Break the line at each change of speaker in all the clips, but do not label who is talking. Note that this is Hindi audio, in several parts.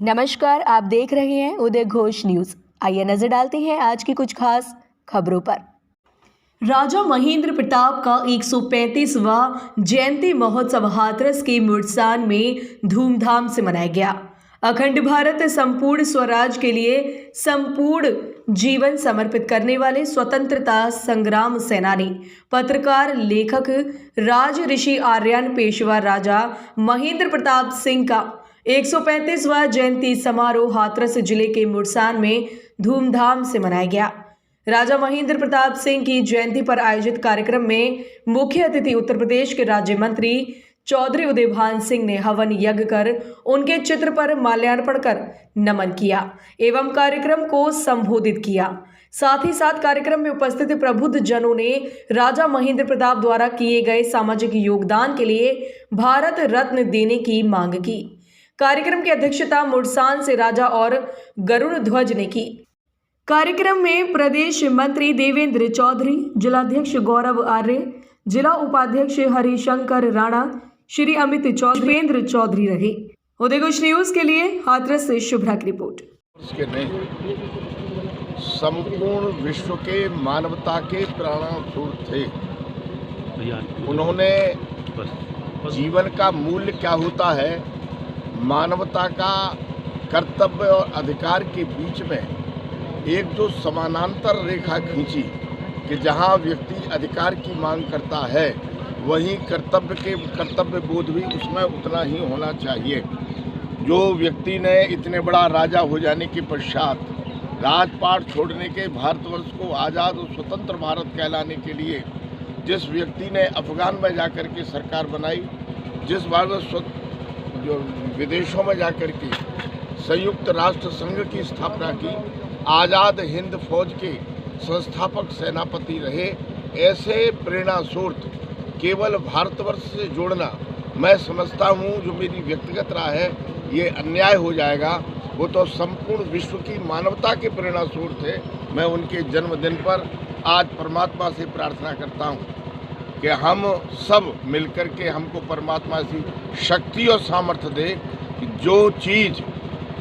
नमस्कार, आप देख रहे हैं उदय घोष न्यूज। आइए नजर डालते हैं आज की कुछ खास खबरों पर। राजा महेंद्र प्रताप का 135वां जयंती महोत्सव हाथरस के मुरसान में धूमधाम से मनाया गया। अखंड भारत संपूर्ण स्वराज के लिए संपूर्ण जीवन समर्पित करने वाले स्वतंत्रता संग्राम सेनानी, पत्रकार, लेखक राज ऋषि आर्यन पेशवा राजा महेंद्र प्रताप सिंह का 135वां जयंती समारोह हाथरस जिले के मुरसान में धूमधाम से मनाया गया। राजा महेंद्र प्रताप सिंह की जयंती पर आयोजित कार्यक्रम में मुख्य अतिथि उत्तर प्रदेश के राज्य मंत्री चौधरी उदयभान सिंह ने हवन यज्ञ कर उनके चित्र पर माल्यार्पण कर नमन किया एवं कार्यक्रम को संबोधित किया। साथ ही साथ कार्यक्रम में उपस्थित प्रबुद्ध जनों ने राजा महेंद्र प्रताप द्वारा किए गए सामाजिक योगदान के लिए भारत रत्न देने की मांग की। कार्यक्रम की अध्यक्षता मुरसान से राजा और गरुड़ ध्वज ने की। कार्यक्रम में प्रदेश मंत्री देवेंद्र चौधरी, जिलाध्यक्ष गौरव आर्य, जिला उपाध्यक्ष हरिशंकर राणा, श्री अमित चौधरी, उपेंद्र चौधरी रहे। उदय घोष न्यूज के लिए हाथरस से शुभ्रा की रिपोर्ट।
संपूर्ण विश्व के मानवता के प्राणपुर थे। उन्होंने जीवन का मूल्य क्या होता है, मानवता का कर्तव्य और अधिकार के बीच में एक जो समानांतर रेखा खींची कि जहां व्यक्ति अधिकार की मांग करता है वहीं कर्तव्य बोध भी उसमें उतना ही होना चाहिए। जो व्यक्ति ने इतने बड़ा राजा हो जाने के पश्चात राजपाट छोड़ने के भारतवर्ष को आज़ाद और स्वतंत्र भारत कहलाने के लिए जिस व्यक्ति ने अफगान में जाकर के सरकार बनाई, जिस भारत जो विदेशों में जाकर के संयुक्त राष्ट्र संघ की स्थापना की, आज़ाद हिंद फौज के संस्थापक सेनापति रहे, ऐसे प्रेरणा स्रोत केवल भारतवर्ष से जोड़ना मैं समझता हूँ जो मेरी व्यक्तिगत राय है ये अन्याय हो जाएगा। वो तो संपूर्ण विश्व की मानवता के प्रेरणा स्रोत है। मैं उनके जन्मदिन पर आज परमात्मा से प्रार्थना करता हूँ कि हम सब मिलकर के हमको परमात्मा की शक्ति और सामर्थ्य दे कि जो चीज़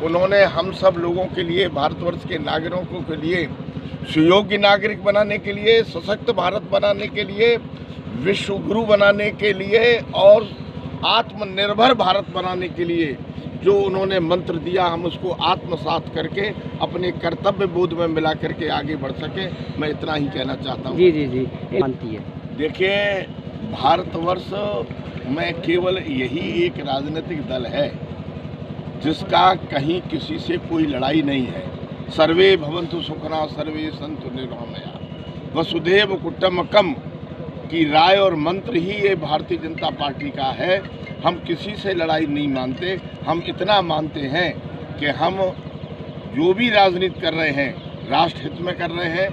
उन्होंने हम सब लोगों के लिए, भारतवर्ष के नागरिकों के लिए सुयोग्य नागरिक बनाने के लिए, सशक्त भारत बनाने के लिए, विश्व गुरु बनाने के लिए और आत्मनिर्भर भारत बनाने के लिए जो उन्होंने मंत्र दिया, हम उसको आत्मसात करके अपने कर्तव्य बोध में मिला करके आगे बढ़ सके। मैं इतना ही कहना चाहता हूँ।
जी मानती है।
देखिए, भारतवर्ष में केवल यही एक राजनीतिक दल है जिसका कहीं किसी से कोई लड़ाई नहीं है। सर्वे भवन्तु सुखिनः, सर्वे सन्तु निरामया, वसुधैव कुटुम्बकम की राय और मंत्र ही ये भारतीय जनता पार्टी का है। हम किसी से लड़ाई नहीं मानते। हम इतना मानते हैं कि हम जो भी राजनीति कर रहे हैं राष्ट्र हित में कर रहे हैं,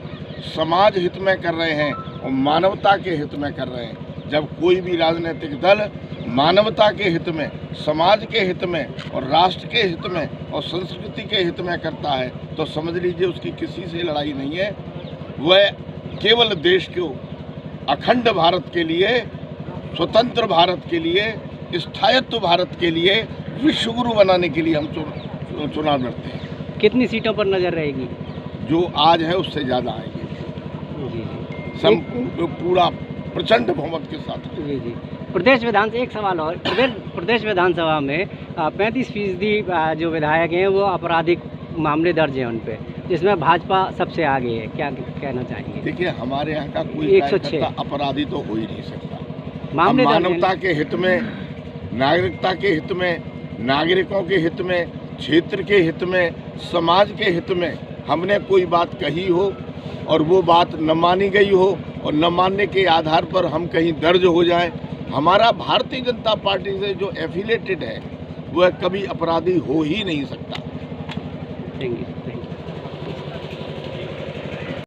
समाज हित में कर रहे हैं और मानवता के हित में कर रहे हैं। जब कोई भी राजनीतिक दल मानवता के हित में, समाज के हित में और राष्ट्र के हित में और संस्कृति के हित में करता है तो समझ लीजिए उसकी किसी से लड़ाई नहीं है। वह केवल देश को अखंड भारत के लिए, स्वतंत्र भारत के लिए, स्थायित्व भारत के लिए, विश्व गुरु बनाने के लिए हम चुनाव लड़ते हैं।
कितनी सीटों पर नजर रहेगी? जो
आज है उससे ज़्यादा आएगी। संपूर्ण पूरा प्रचंड बहुमत के साथ।
जी। प्रदेश विधानसभा, एक सवाल और, प्रदेश विधानसभा में 35% जो विधायक हैं वो आपराधिक मामले दर्ज हैं उन पे, जिसमें भाजपा सबसे आगे है। क्या कहना चाहेंगे?
देखिए, हमारे यहाँ का कोई
106
अपराधी तो हो ही नहीं सकता।
मामले
मानवता के हित में, नागरिकता के हित में, नागरिकों के हित में, क्षेत्र के हित में, समाज के हित में हमने कोई बात कही हो और वो बात न मानी गई हो और न मानने के आधार पर हम कहीं दर्ज हो जाएं, हमारा भारतीय जनता पार्टी से जो एफिलेटेड है वह कभी अपराधी हो ही नहीं सकता।
Thank you.